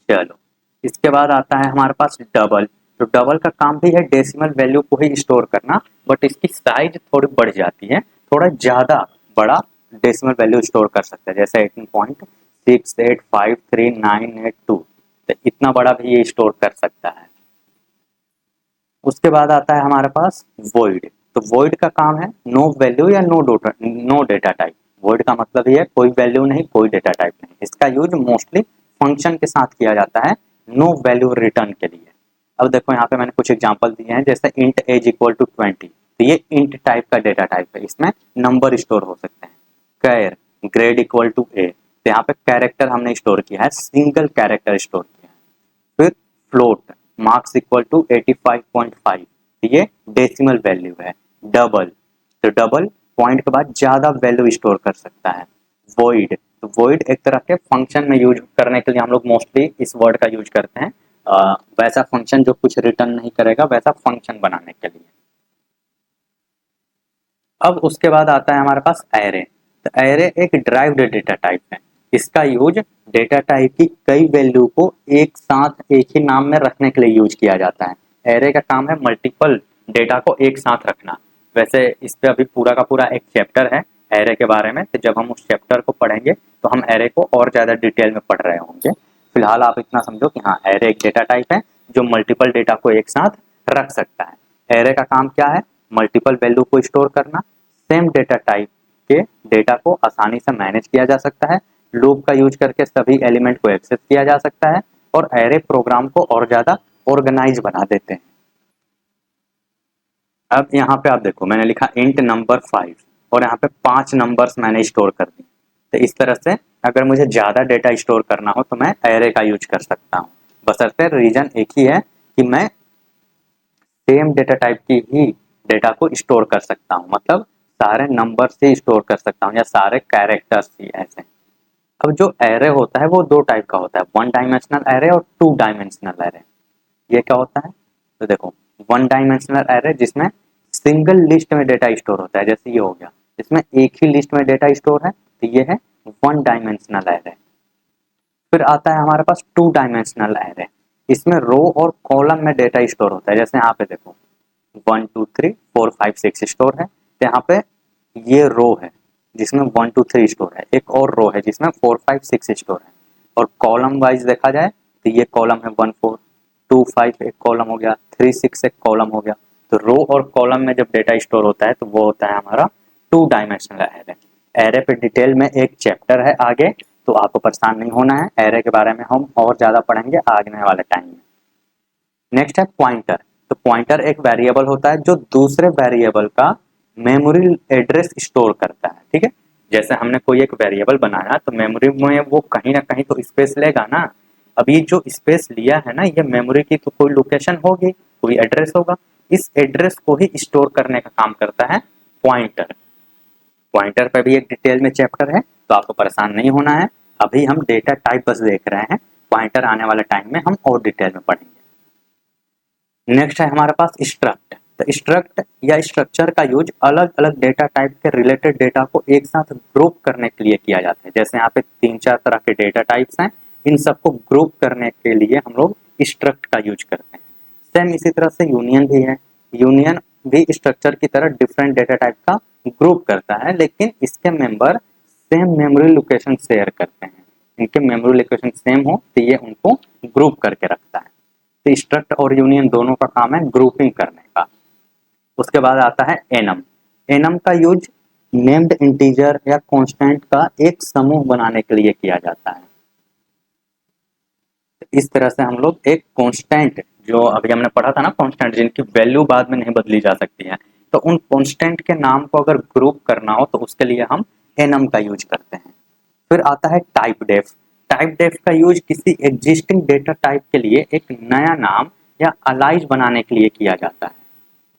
चलो इसके बाद आता है हमारे पास डबल। तो डबल का काम भी है डेसिमल वैल्यू को ही स्टोर करना, बट इसकी साइज थोड़ी बढ़ जाती है, थोड़ा ज़्यादा बड़ा डेसिमल वैल्यू स्टोर कर सकते हैं, जैसे 18.6853982, तो इतना बड़ा भी ये स्टोर कर सकता है। उसके बाद आता है हमारे पास वॉइड। तो वॉइड का काम है नो वैल्यू या नो डेटा टाइप। वॉइड का मतलब ये है कोई वैल्यू नहीं, कोई डेटा टाइप नहीं। इसका यूज मोस्टली फंक्शन के साथ किया जाता है नो वैल्यू रिटर्न के लिए। अब देखो यहाँ पे मैंने कुछ एग्जांपल दिए हैं, जैसे इंट एज इक्वल टू 20, तो ये इंट टाइप का डेटा टाइप है, इसमें नंबर स्टोर हो सकते हैं। कैर ग्रेड इक्वल टू ए, तो यहाँ पे कैरेक्टर हमने स्टोर किया है, सिंगल कैरेक्टर स्टोर किया है। फिर फ्लोट मार्क्स इक्वल टू 85.5, ये डेसिमल वैल्यू है। डबल, तो डबल पॉइंट के बाद ज्यादा वैल्यू स्टोर कर सकता है। वॉइड, तो वॉइड एक तरह के फंक्शन में यूज करने के लिए हम लोग मोस्टली इस वर्ड का यूज करते हैं। वैसा फंक्शन जो कुछ रिटर्न नहीं करेगा, वैसा फंक्शन बनाने के लिए। अब उसके बाद आता है हमारे पास एरे। तो एरे एक ड्राइव्ड डेटा टाइप है। इसका यूज डेटा टाइप की कई वैल्यू को एक साथ एक ही नाम में रखने के लिए यूज किया जाता है। एरे का काम है मल्टीपल डेटा को एक साथ रखना। वैसे इस पे अभी पूरा का पूरा एक चैप्टर है एरे के बारे में, तो जब हम उस चैप्टर को पढ़ेंगे तो हम एरे को और ज़्यादा डिटेल में पढ़ रहे होंगे। फिलहाल आप इतना समझो कि हाँ, एरे एक डेटा टाइप है जो मल्टीपल डेटा को एक साथ रख सकता है। एरे का काम क्या है, मल्टीपल वैल्यू को स्टोर करना, सेम डेटा टाइप के डेटा को आसानी से मैनेज किया जा सकता है, लूप का यूज करके सभी एलिमेंट को एक्सेस किया जा सकता है, और एरे प्रोग्राम को और ज़्यादा ऑर्गेनाइज बना देते हैं। अब यहाँ पे आप देखो मैंने लिखा इंट नंबर 5 और यहाँ पे 5 नंबर्स मैंने स्टोर कर दी। तो इस तरह से अगर मुझे ज़्यादा डेटा स्टोर करना हो तो मैं एरे का यूज कर सकता हूँ, बशर्ते रीजन एक ही है कि मैं सेम डेटा टाइप की ही डेटा को स्टोर कर सकता हूँ, मतलब सारे नंबर से स्टोर कर सकता हूँ या सारे कैरेक्टर्स ही ऐसे। अब जो एरे होता है वो दो टाइप का होता है, वन डायमेंशनल एरे और टू डायमेंशनल एरे। ये क्या होता है? तो देखो, वन डायमेंशनल एरे जिसमें सिंगल लिस्ट में डेटा स्टोर होता है, जैसे ये हो गया, इसमें एक ही लिस्ट में डेटा स्टोर है, तो ये है वन डायमेंशनल एरे। फिर आता है हमारे पास टू डायमेंशनल एरे, इसमें रो और कॉलम में डेटा स्टोर होता है। जैसे यहाँ पे देखो 1 2 3 4 5 6 स्टोर है, तो यहाँ पे ये रो है जिसमें 1 2 3 स्टोर है, एक और रो है जिसमें 4 5 6 स्टोर है, और कॉलम वाइज देखा जाए तो ये कॉलम है 1 4 2 5 एक कॉलम हो गया, 3 6 एक कॉलम हो गया। तो रो और कॉलम में जब डेटा स्टोर होता है तो वो होता है हमारा टू डायमेंशनल एरे। एरे पे डिटेल में एक चैप्टर है आगे, तो आपको परेशान नहीं होना है, एरे के बारे में हम और ज़्यादा पढ़ेंगे आगने वाले टाइम में। नेक्स्ट है पॉइंटर। तो पॉइंटर एक वेरिएबल होता है जो दूसरे वेरिएबल का मेमोरी एड्रेस स्टोर करता है, ठीक है। जैसे हमने कोई एक वेरिएबल बनाया तो मेमोरी में वो कहीं ना कहीं तो स्पेस लेगा ना। अब ये जो स्पेस लिया है ना, ये मेमोरी की तो कोई लोकेशन होगी, कोई एड्रेस होगा, इस एड्रेस को ही स्टोर करने का काम करता है पॉइंटर। पॉइंटर पर भी एक डिटेल में चैप्टर है, तो आपको परेशान नहीं होना है, अभी हम डेटा टाइप बस देख रहे हैं, पॉइंटर आने वाले टाइम में हम और डिटेल में पढ़ेंगे। नेक्स्ट है हमारे पास स्ट्रक्ट। तो स्ट्रक्ट या स्ट्रक्चर का यूज अलग अलग डेटा टाइप के रिलेटेड डेटा को एक साथ ग्रुप करने के लिए किया जाता है। जैसे यहाँ पे 3 4 तरह के डेटा टाइप्स हैं, इन सबको ग्रुप करने के लिए हम लोग स्ट्रक्ट का यूज करते हैं। सेम इसी तरह से यूनियन भी है, यूनियन भी स्ट्रक्चर की तरह डिफरेंट डेटा टाइप का ग्रुप करता है, लेकिन इसके member same memory location share करते हैं। इनके मेमोरी लोकेशन सेम हो तो ये उनको ग्रुप करके रखता है। तो स्ट्रक्ट और यूनियन दोनों का काम है ग्रुपिंग करने का। उसके बाद आता है एनम। एनम का यूज नेम्ड इंटीजर या कांस्टेंट का एक समूह बनाने के लिए किया जाता है। इस तरह से हम लोग एक कांस्टेंट, जो अभी हमने पढ़ा था ना कांस्टेंट जिनकी वैल्यू बाद में नहीं बदली जा सकती है, तो उन कांस्टेंट के नाम को अगर ग्रुप करना हो तो उसके लिए हम एनम का यूज करते हैं। फिर आता है टाइप डेफ। टाइप डेफ का यूज किसी एग्जिस्टिंग डेटा टाइप के लिए एक नया नाम या अलाइज बनाने के लिए किया जाता है,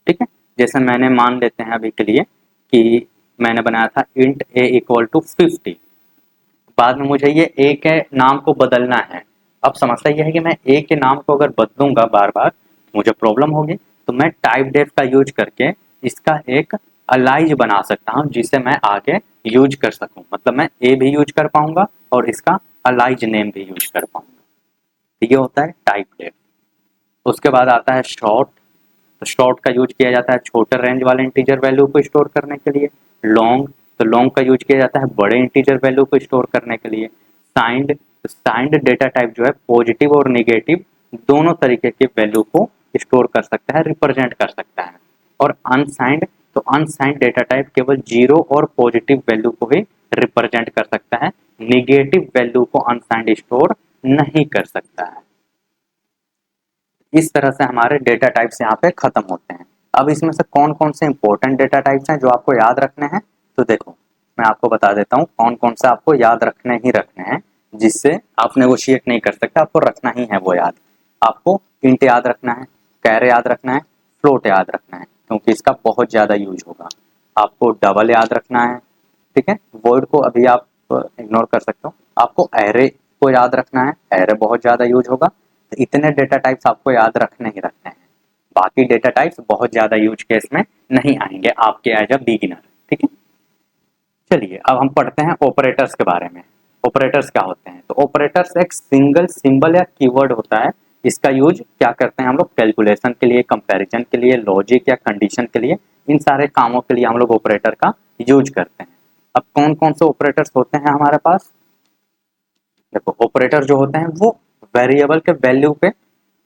ठीक है। जैसे मैंने मान लेते हैं अभी के लिए कि मैंने बनाया था इंट ए इक्वल टू 50, बाद में मुझे ये ए के नाम को बदलना है। अब समस्या यह है कि मैं ए के नाम को अगर बदलूंगा बार बार मुझे प्रॉब्लम होगी, तो मैं टाइप डेफ का यूज करके इसका एक अलाइज बना सकता हूँ जिसे मैं आगे यूज कर सकूं, मतलब मैं ए भी यूज कर पाऊंगा और इसका अलाइज नेम भी यूज कर पाऊंगा। ये होता है टाइप डेफ। उसके बाद आता है शॉर्ट। तो शॉर्ट का यूज किया जाता है छोटे रेंज वाले इंटीजर वैल्यू को स्टोर करने के लिए। लॉन्ग, तो लॉन्ग का यूज किया जाता है बड़े इंटीजर वैल्यू को स्टोर करने के लिए। साइंड, तो साइंड डेटा टाइप जो है पॉजिटिव और निगेटिव दोनों तरीके के वैल्यू को स्टोर कर सकता है, रिप्रेजेंट कर सकता है। और अनसाइंड, तो अनसाइंड डेटा टाइप केवल जीरो और पॉजिटिव वैल्यू को ही रिप्रेजेंट कर सकता है, निगेटिव वैल्यू को अनसाइंड स्टोर नहीं कर सकता है। इस तरह से हमारे डेटा टाइप्स यहाँ पे खत्म होते हैं। अब इसमें से कौन कौन से इंपॉर्टेंट डेटा टाइप्स हैं जो आपको याद रखने हैं, तो देखो मैं आपको बता देता हूँ कौन कौन से आपको याद रखने ही रखने हैं, जिससे आप नेगोशिएट नहीं कर सकते, आपको रखना ही है वो याद। आपको इंट याद रखना है, कैर याद रखना है, फ्लोट याद रखना है क्योंकि इसका बहुत ज़्यादा यूज होगा। आपको डबल याद रखना है, ठीक है। वर्ड को अभी आप इग्नोर कर सकते हो। आपको एरे को याद रखना है, एरे बहुत ज़्यादा यूज होगा। तो इतने डेटा टाइप्स आपको याद रखने ही रखने हैं, बाकी डेटा टाइप्स बहुत ज़्यादा यूज केस में नहीं आएंगे आपके एज अ बिगिनर, ठीक है। चलिए अब हम पढ़ते हैं ऑपरेटर्स के बारे में। ऑपरेटर्स क्या होते हैं? तो ऑपरेटर्स एक सिंगल सिंबल या कीवर्ड होता है, इसका यूज क्या करते हैं हम लोग? कैलकुलेशन के लिए, कंपैरिजन के लिए, लॉजिक या कंडीशन के लिए, इन सारे कामों के लिए हम लोग ऑपरेटर का यूज करते हैं। अब कौन कौन से ऑपरेटर्स होते हैं हमारे पास? देखो ऑपरेटर जो होते हैं वो वेरिएबल के वैल्यू पे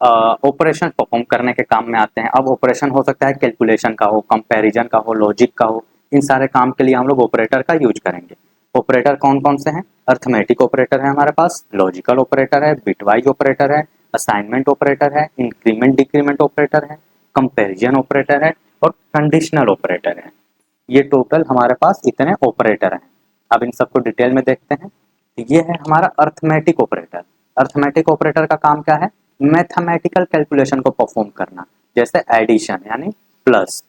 ऑपरेशन परफॉर्म करने के काम में आते हैं। अब ऑपरेशन हो सकता है कैलकुलेशन का हो, कंपैरिजन का हो, लॉजिक का हो, इन सारे काम के लिए हम लोग ऑपरेटर का यूज करेंगे। ऑपरेटर कौन कौन से हैं? अर्थमेटिक ऑपरेटर है हमारे पास, लॉजिकल ऑपरेटर है, बिटवाइज ऑपरेटर है, असाइनमेंट ऑपरेटर है, इंक्रीमेंट डिक्रीमेंट ऑपरेटर है, कंपैरिजन ऑपरेटर है और कंडीशनल ऑपरेटर है। ये टोटल हमारे पास इतने ऑपरेटर हैं। अब इन सबको डिटेल में देखते हैं। ये है हमारा अर्थमेटिक ऑपरेटर। अर्थमेटिक ऑपरेटर का काम क्या है? मैथमेटिकल कैलकुलेशन को परफॉर्म करना, जैसे एडिशन यानी प्लस।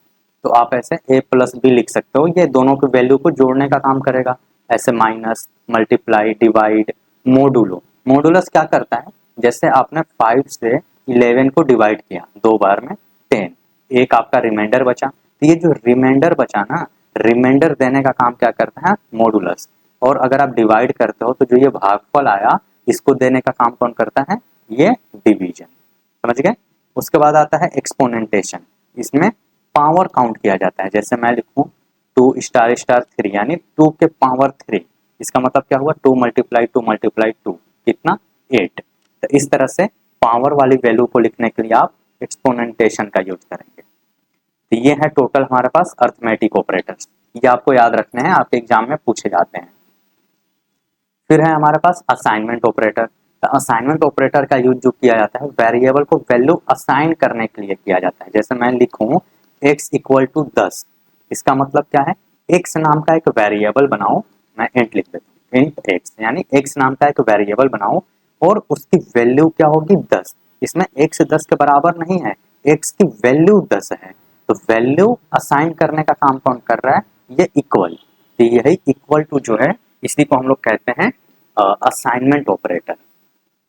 तो आप ऐसे ए प्लस बी लिख सकते हो, ये दोनों के वैल्यू को जोड़ने का काम करेगा। ऐसे minus, multiply, divide, modulo. Modulus क्या करता है? जैसे आपने 5 से 11 को डिवाइड किया 2 बार में 10, एक आपका रिमाइंडर बचा। तो ये जो रिमाइंडर बचा ना, रिमाइंडर देने का काम क्या करता है? मॉडुलस। और अगर आप डिवाइड करते हो तो जो ये भागफल आया, इसको देने का काम कौन करता है? ये डिवीजन। समझ गए? उसके बाद आता है एक्सपोनेंटेशन। इसमें पावर काउंट किया जाता है। जैसे मैं लिखूं 2 स्टार स्टार 3 यानी 2 के पावर 3, इसका मतलब क्या हुआ? 2 मल्टीप्लाई 2 मल्टीप्लाई 2 कितना? 8। तो इस तरह से पावर वाली वैल्यू को लिखने के लिए आप एक्सपोनेंटेशन का यूज करेंगे। तो ये है टोटल हमारे पास अर्थमेटिक ऑपरेटर्स। ये आपको याद रखने हैं, आपके एग्जाम में पूछे जाते हैं। फिर है हमारे पास असाइनमेंट ऑपरेटर। तो असाइनमेंट ऑपरेटर का यूज जो किया जाता है, वेरिएबल को वैल्यू असाइन करने के लिए किया जाता है। जैसे मैं लिखूं x इक्वल टू 10, इसका मतलब क्या है? x नाम का एक वेरिएबल बनाओ। मैं इंट लिख देता हूँ, इंट x यानी x नाम का एक वेरिएबल बनाओ और उसकी वैल्यू क्या होगी? 10। इसमें x 10 के बराबर नहीं है, x की वैल्यू 10 है। तो वैल्यू असाइन करने का काम कौन कर रहा है? ये इक्वल। तो यही इक्वल टू जो है, इसी को हम लोग कहते हैं असाइनमेंट ऑपरेटर,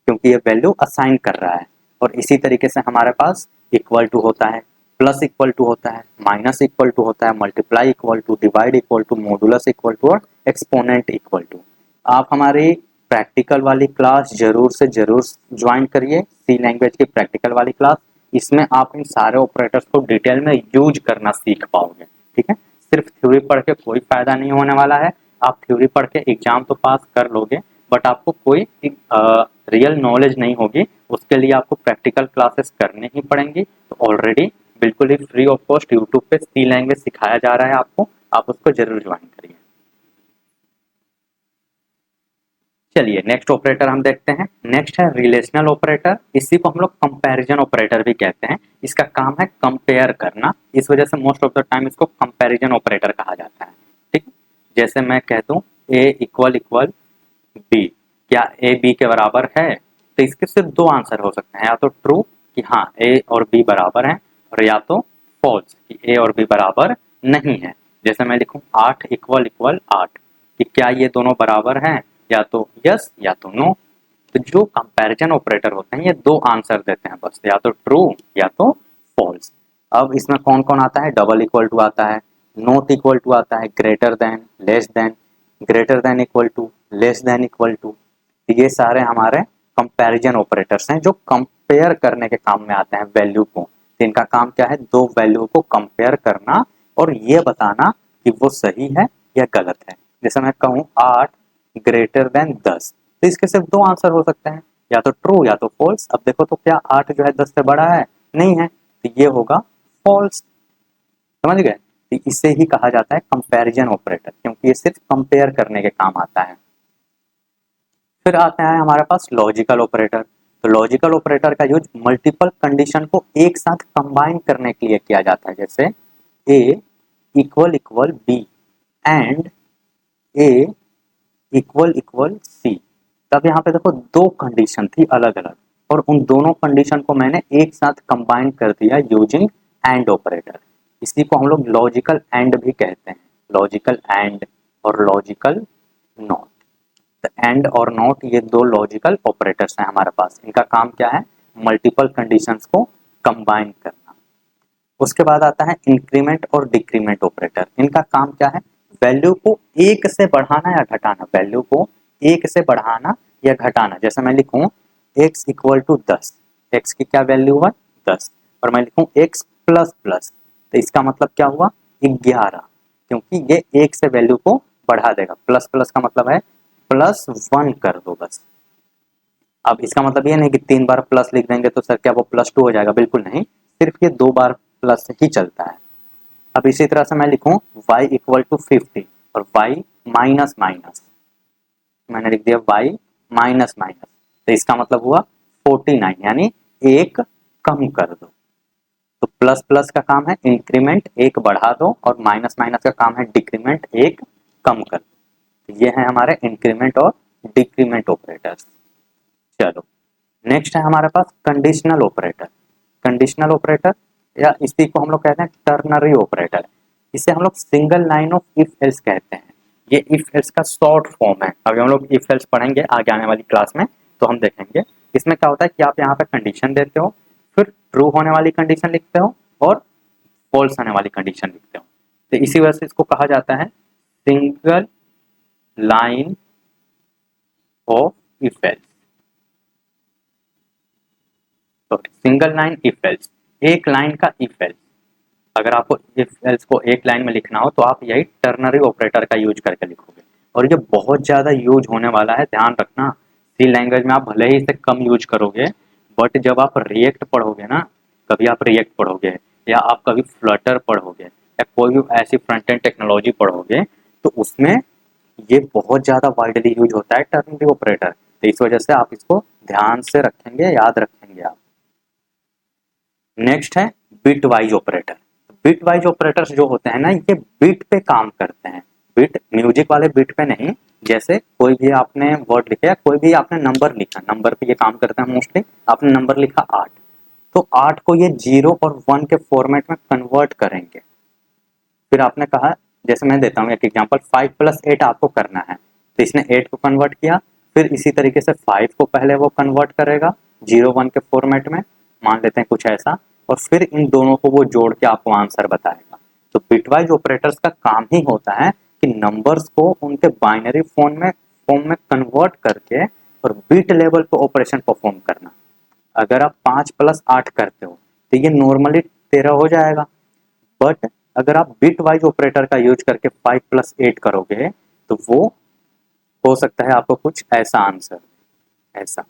क्योंकि ये वैल्यू असाइन कर रहा है। और इसी तरीके से हमारे पास इक्वल टू होता है, प्लस इक्वल टू होता है, माइनस इक्वल टू होता है, multiply equal to, divide equal to, modulus equal to और एक्सपोनेंट इक्वल टू। आप हमारी प्रैक्टिकल वाली क्लास जरूर से जरूर ज्वाइन करिए, सी लैंग्वेज की प्रैक्टिकल वाली क्लास। इसमें आप इन सारे ऑपरेटर्स को डिटेल में यूज करना सीख पाओगे। ठीक है? सिर्फ थ्योरी पढ़ के कोई फायदा नहीं होने वाला है। आप थ्योरी पढ़ के एग्जाम तो पास कर लोगे, बट आपको कोई रियल नॉलेज नहीं होगी। उसके लिए आपको प्रैक्टिकल क्लासेस करने ही पड़ेंगी। तो ऑलरेडी बिल्कुल ही फ्री ऑफ कॉस्ट यूट्यूब पे सी लैंग्वेज सिखाया जा रहा है आपको, आप उसको जरूर ज्वाइन करिए। चलिए नेक्स्ट ऑपरेटर हम देखते हैं। नेक्स्ट है रिलेशनल ऑपरेटर। इसी को हम लोग कंपैरिजन ऑपरेटर भी कहते हैं। इसका काम है कंपेयर करना, इस वजह से मोस्ट ऑफ द टाइम इसको कंपैरिजन ऑपरेटर कहा जाता है। ठीक? जैसे मैं कह दूं ए इक्वल इक्वल बी, क्या ए बी के बराबर है? तो इसके सिर्फ दो आंसर हो सकते हैं, या तो ट्रू कि हाँ ए और बी बराबर हैं, और या तो फॉल्स कि ए और बी बराबर नहीं है। जैसे मैं लिखूं 8 इक्वल इक्वल 8, कि क्या ये दोनों बराबर हैं? या तो यस या तो नो। तो जो कंपैरिजन ऑपरेटर होते हैं ये दो आंसर देते हैं बस, या तो ट्रू या तो फॉल्स। अब इसमें कौन कौन आता है? डबल इक्वल टू आता है, नॉट इक्वल टू आता है, greater than, less than, greater than equal to, less than equal to. ये सारे हमारे कंपैरिजन ऑपरेटर्स हैं जो कंपेयर करने के काम में आते हैं वैल्यू को। तो इनका काम क्या है? दो वैल्यू को कंपेयर करना और ये बताना कि वो सही है या गलत है। जैसे मैं कहूँ 8 ग्रेटर देन 10, तो इसके सिर्फ दो आंसर हो सकते हैं, या तो ट्रू या तो फॉल्स। अब देखो तो क्या 8 जो है 10 से बड़ा है? नहीं है, तो ये होगा फॉल्स। समझ गए? तो इसे ही कहा जाता है कंपैरिजन ऑपरेटर, क्योंकि ये सिर्फ कंपेयर करने के काम आता है। फिर आता है हमारे पास लॉजिकल ऑपरेटर। तो लॉजिकल ऑपरेटर का यूज मल्टीपल कंडीशन को एक साथ कंबाइन करने के लिए किया जाता है। जैसे A equal equal B and A equal equal C. तब यहाँ पे देखो दो कंडीशन थी अलग अलग, और उन दोनों कंडीशन को मैंने एक साथ कंबाइन कर दिया यूजिंग एंड ऑपरेटर। इसी को हम लोग लॉजिकल एंड भी कहते हैं, लॉजिकल एंड और लॉजिकल नॉट। तो एंड और नॉट ये दो लॉजिकल ऑपरेटर्स हैं हमारे पास। इनका काम क्या है? मल्टीपल कंडीशंस को कंबाइन करना। उसके बाद आता है इंक्रीमेंट और डिक्रीमेंट ऑपरेटर। इनका काम क्या है? वैल्यू को एक से बढ़ाना या घटाना, वैल्यू को एक से बढ़ाना या घटाना। जैसे मैं लिखूं x इक्वल टू 10, x की क्या वैल्यू हुआ? 10, और मैं लिखूं x प्लस प्लस, तो इसका मतलब क्या हुआ? 11, क्योंकि ये एक से वैल्यू को बढ़ा देगा। प्लस प्लस का मतलब है +1 कर दो बस। अब इसका मतलब ये नहीं कि 3 बार प्लस लिख देंगे तो सर क्या वो +2 हो जाएगा, बिल्कुल नहीं, सिर्फ ये 2 बार प्लस ही चलता है। अब इसी तरह से मैं लिखूं y = 50 और y माइनस माइनस, मैंने लिख दिया y माइनस माइनस, तो इसका मतलब हुआ 49, यानी एक कम कर दो। तो प्लस प्लस का काम है इंक्रीमेंट, एक बढ़ा दो, और माइनस माइनस का काम है डिक्रीमेंट, एक कम कर दो। तो ये है हमारे इंक्रीमेंट और डिक्रीमेंट ऑपरेटर्स। चलो नेक्स्ट है हमारे पास कंडीशनल ऑपरेटर। कंडीशनल ऑपरेटर या इसी को हम लोग कहते हैं टर्नरी ऑपरेटर। इसे हम लोग single line of if else कहते हैं। ये इफ एल्स का शॉर्ट फॉर्म है। अभी हम लोग इफ एल्स पढ़ेंगे आगे आने वाली क्लास में, तो हम देखेंगे इसमें क्या होता है कि आप यहाँ पे कंडीशन देते हो, फिर ट्रू होने वाली कंडीशन लिखते हो और फॉल्स आने वाली कंडीशन लिखते हो। तो इसी वजह से इसको कहा जाता है single line of if else. तो सिंगल लाइन इफ एल्स, एक लाइन का इफ एल्स। अगर आपको इफ एल्स को एक लाइन में लिखना हो तो आप यही टर्नरी ऑपरेटर का यूज करके लिखोगे, और ये बहुत ज्यादा यूज होने वाला है, ध्यान रखना। सी लैंग्वेज में आप भले ही इसे कम यूज करोगे, बट जब आप रिएक्ट पढ़ोगे ना, कभी आप रिएक्ट पढ़ोगे या आप कभी फ्लटर पढ़ोगे या कोई भी ऐसी फ्रंट एंड टेक्नोलॉजी पढ़ोगे, तो उसमें ये बहुत ज्यादा वाइडली यूज होता है टर्नरी ऑपरेटर। तो इस वजह से आप इसको ध्यान से रखेंगे, याद रखेंगे आप। नेक्स्ट है bit wise operator. Bit wise operators जो होते हैं ना, ये बिट पे काम करते हैं। बिट म्यूजिक वाले बिट पे नहीं। जैसे कोई भी आपने वर्ड लिखा या कोई भी आपने नंबर लिखा, नंबर पे ये काम करते हैं मोस्टली। आपने नंबर लिखा 8, तो 8 को ये 0 और 1 के फॉर्मेट में कन्वर्ट करेंगे। फिर आपने कहा, जैसे मैं देता हूँ एक एग्जांपल, 5 + 8 आपको करना है, तो इसने 8 को कन्वर्ट किया, फिर इसी तरीके से 5 को पहले वो कन्वर्ट करेगा 0 1 के फॉर्मेट में, मान लेते हैं कुछ ऐसा, और फिर इन दोनों को वो जोड़ के आपको आंसर बताएगा। तो बिटवाइज ऑपरेटर्स का काम ही होता है कि नंबर्स को उनके बाइनरी फॉर्म में कन्वर्ट करके और बिट लेवल पर ऑपरेशन परफॉर्म करना। अगर आप 5 + 8 करते हो तो ये नॉर्मली 13 हो जाएगा, बट अगर आप बिट वाइज ऑपरेटर का यूज करके 5 + 8 करोगे तो वो हो सकता है आपको कुछ ऐसा आंसर, ऐसा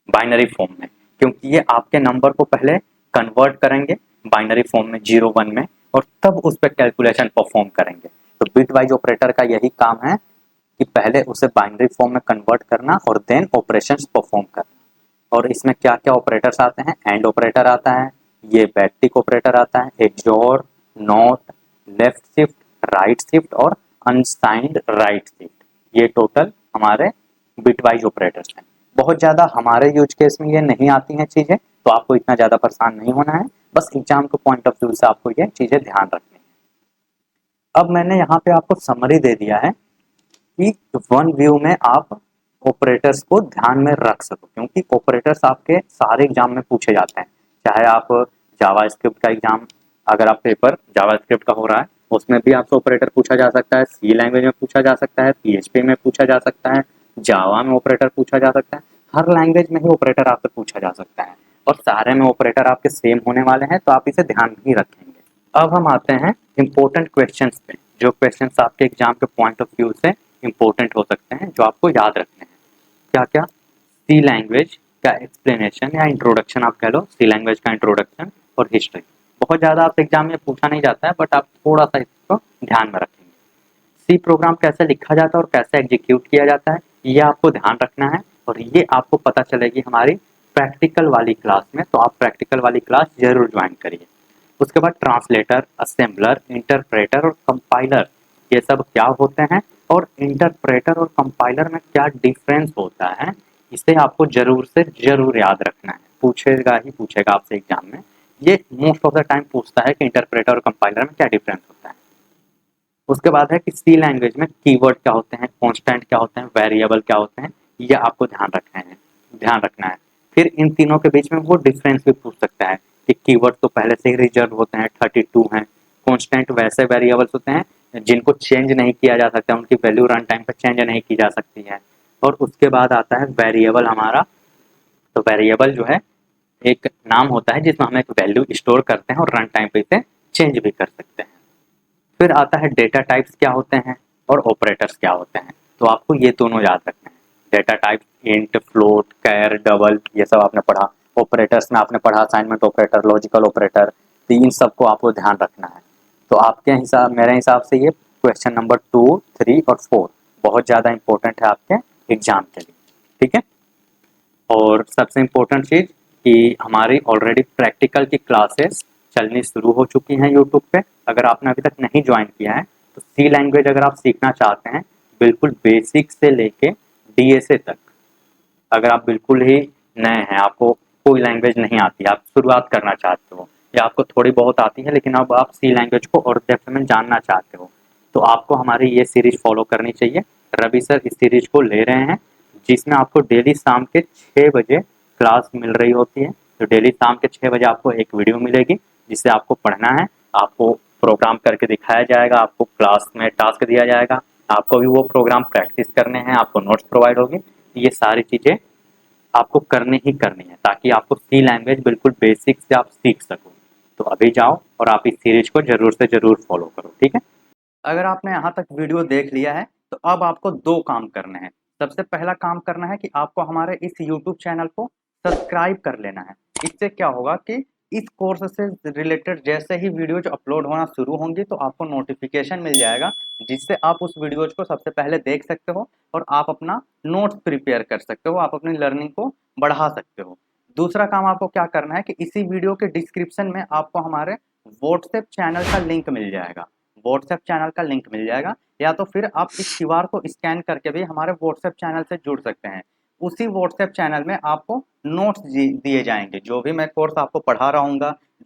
बाइनरी फॉर्म में, क्योंकि ये आपके नंबर को पहले कन्वर्ट करेंगे बाइनरी फॉर्म में 0 1 में, और तब उस पर कैलकुलेशन परफॉर्म करेंगे। तो बिट वाइज ऑपरेटर का यही काम है कि पहले उसे बाइनरी फॉर्म में कन्वर्ट करना और देन ऑपरेशंस परफॉर्म करना। और इसमें क्या क्या ऑपरेटर्स आते हैं? एंड ऑपरेटर आता है, ये बैकटिक ऑपरेटर आता है, XOR, not, left shift, right shift और अनसाइंड राइट शिफ्ट। ये टोटल हमारे बिटवाइज ऑपरेटर्स हैं। बहुत ज़्यादा हमारे यूज केस में ये नहीं आती हैं चीज़ें, तो आपको इतना ज़्यादा परेशान नहीं होना है, बस एग्जाम के पॉइंट ऑफ व्यू से आपको ये चीज़ें ध्यान रखनी है। अब मैंने यहाँ पे आपको समरी दे दिया है कि वन व्यू में आप ऑपरेटर्स को ध्यान में रख सको, क्योंकि ऑपरेटर्स आपके सारे एग्जाम में पूछे जाते हैं। चाहे आप जावा स्क्रिप्ट का एग्जाम, अगर आप पेपर जावा स्क्रिप्ट का हो रहा है, उसमें भी आपसे ऑपरेटर पूछा जा सकता है, सी लैंग्वेज में पूछा जा सकता है, पीएचपी में पूछा जा सकता है, जावा में ऑपरेटर पूछा जा सकता है। हर लैंग्वेज में ही ऑपरेटर आपसे पूछा जा सकता है, और सारे में ऑपरेटर आपके सेम होने वाले हैं, तो आप इसे ध्यान ही रखेंगे। अब हम आते हैं इंपॉर्टेंट क्वेश्चंस पे, जो क्वेश्चंस आपके एग्जाम के पॉइंट ऑफ व्यू से इंपॉर्टेंट हो सकते हैं, जो आपको याद रखने हैं। क्या क्या? सी लैंग्वेज का एक्सप्लेनेशन या इंट्रोडक्शन आप कह लो, सी लैंग्वेज का इंट्रोडक्शन और हिस्ट्री। बहुत ज़्यादा आपसे एग्जाम में पूछा नहीं जाता है, बट आप थोड़ा सा इसको ध्यान में रखेंगे। सी प्रोग्राम कैसे लिखा जाता है और कैसे एग्जीक्यूट किया जाता है, ये आपको ध्यान रखना है, और ये आपको पता चलेगी हमारी प्रैक्टिकल वाली क्लास में, तो आप प्रैक्टिकल वाली क्लास जरूर ज्वाइन करिए। उसके बाद ट्रांसलेटर, असेंबलर, इंटरप्रेटर और कंपाइलर, ये सब क्या होते हैं, और इंटरप्रेटर और कंपाइलर में क्या डिफरेंस होता है, इसे आपको जरूर से जरूर याद रखना है। पूछेगा ही पूछेगा आपसे एग्जाम में, ये मोस्ट ऑफ द टाइम पूछता है कि इंटरप्रेटर और कंपाइलर में क्या डिफरेंस होता है। उसके बाद है कि सी लैंग्वेज में कीवर्ड क्या होते हैं, कांस्टेंट क्या होते हैं, वेरिएबल क्या होते हैं, ये आपको ध्यान रखना है। फिर इन तीनों के बीच में वो डिफरेंस भी पूछ सकता है कि कीवर्ड तो पहले से ही रिजर्व होते हैं, 32 हैं। कांस्टेंट वैसे वेरिएबल्स होते हैं जिनको चेंज नहीं किया जा सकता, उनकी वैल्यू रन टाइम पर चेंज नहीं की जा सकती है। और उसके बाद आता है वेरिएबल हमारा। तो वेरिएबल जो है एक नाम होता है जिसमें हम एक वैल्यू स्टोर करते हैं और रन टाइम पे इसे चेंज भी कर सकते हैं। फिर आता है डेटा टाइप्स क्या होते हैं और ऑपरेटर्स क्या होते हैं, तो आपको ये दोनों याद रखना है। डेटा टाइप इंट, फ्लोट, कैर, डबल, ये सब आपने पढ़ा। ऑपरेटर्स में आपने पढ़ा असाइनमेंट ऑपरेटर, लॉजिकल ऑपरेटर, तो इन सबको आपको ध्यान रखना है। तो आपके हिसाब, मेरे हिसाब से ये क्वेश्चन नंबर 2, 3 और 4 बहुत ज़्यादा इंपॉर्टेंट है आपके एग्जाम के लिए, ठीक है। और सबसे इम्पोर्टेंट चीज़ कि हमारी ऑलरेडी प्रैक्टिकल की क्लासेस चलनी शुरू हो चुकी हैं यूट्यूब पे। अगर आपने अभी तक नहीं ज्वाइन किया है तो सी लैंग्वेज अगर आप सीखना चाहते हैं, बिल्कुल बेसिक से लेके डीएसए तक, अगर आप बिल्कुल ही नए हैं, आपको कोई लैंग्वेज नहीं आती, आप शुरुआत करना चाहते हो या आपको थोड़ी बहुत आती है लेकिन अब आप सी लैंग्वेज को और डेप्थ में जानना चाहते हो, तो आपको हमारी ये सीरीज फॉलो करनी चाहिए। रवि सर इस सीरीज को ले रहे हैं जिसमें आपको डेली शाम के 6 बजे क्लास मिल रही होती है। तो डेली शाम के 6 बजे आपको एक वीडियो मिलेगी जिसे आपको पढ़ना है, आपको प्रोग्राम करके दिखाया जाएगा, आपको क्लास में टास्क दिया जाएगा, आपको भी वो प्रोग्राम प्रैक्टिस करने हैं, आपको नोट्स प्रोवाइड होगी। ये सारी चीज़ें आपको करनी ही करनी है ताकि आपको सी लैंग्वेज बिल्कुल बेसिक से आप सीख सको। तो अभी जाओ और आप इस सीरीज को ज़रूर से ज़रूर फॉलो करो, ठीक है। अगर आपने यहाँ तक वीडियो देख लिया है तो अब आपको 2 काम करने हैं। सबसे पहला काम करना है कि आपको हमारे इस यूट्यूब चैनल को सब्सक्राइब कर लेना है। इससे क्या होगा कि इस कोर्स से रिलेटेड जैसे ही वीडियोज अपलोड होना शुरू होंगी तो आपको नोटिफिकेशन मिल जाएगा, जिससे आप उस वीडियोज को सबसे पहले देख सकते हो और आप अपना नोट्स प्रिपेयर कर सकते हो, आप अपनी लर्निंग को बढ़ा सकते हो। दूसरा काम आपको क्या करना है कि इसी वीडियो के डिस्क्रिप्शन में आपको हमारे व्हाट्सएप चैनल का लिंक मिल जाएगा। व्हाट्सएप चैनल का लिंक मिल जाएगा, या तो फिर आप इस क्यूआर को स्कैन करके भी हमारे व्हाट्सएप चैनल से जुड़ सकते हैं। उसी व्हाट्सएप चैनल में आपको नोट्स दिए जाएंगे, जो भी मैं कोर्स आपको पढ़ा रहा हूँ,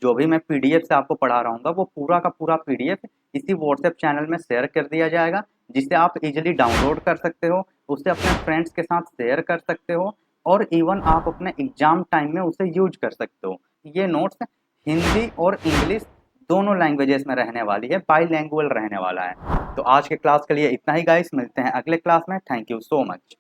जो भी मैं पीडीएफ से आपको पढ़ा रहा हूँ, वो पूरा का पूरा पीडीएफ इसी व्हाट्सएप चैनल में शेयर कर दिया जाएगा, जिसे आप इजिली डाउनलोड कर सकते हो, उससे अपने फ्रेंड्स के साथ शेयर कर सकते हो और इवन आप अपने एग्जाम टाइम में उसे यूज कर सकते हो। ये नोट्स हिंदी और इंग्लिश दोनों लैंग्वेजेस में रहने वाली है, बाईलैंगुअल रहने वाला है। तो आज के क्लास के लिए इतना ही गाइस, मिलते हैं अगले क्लास में। Thank you so much.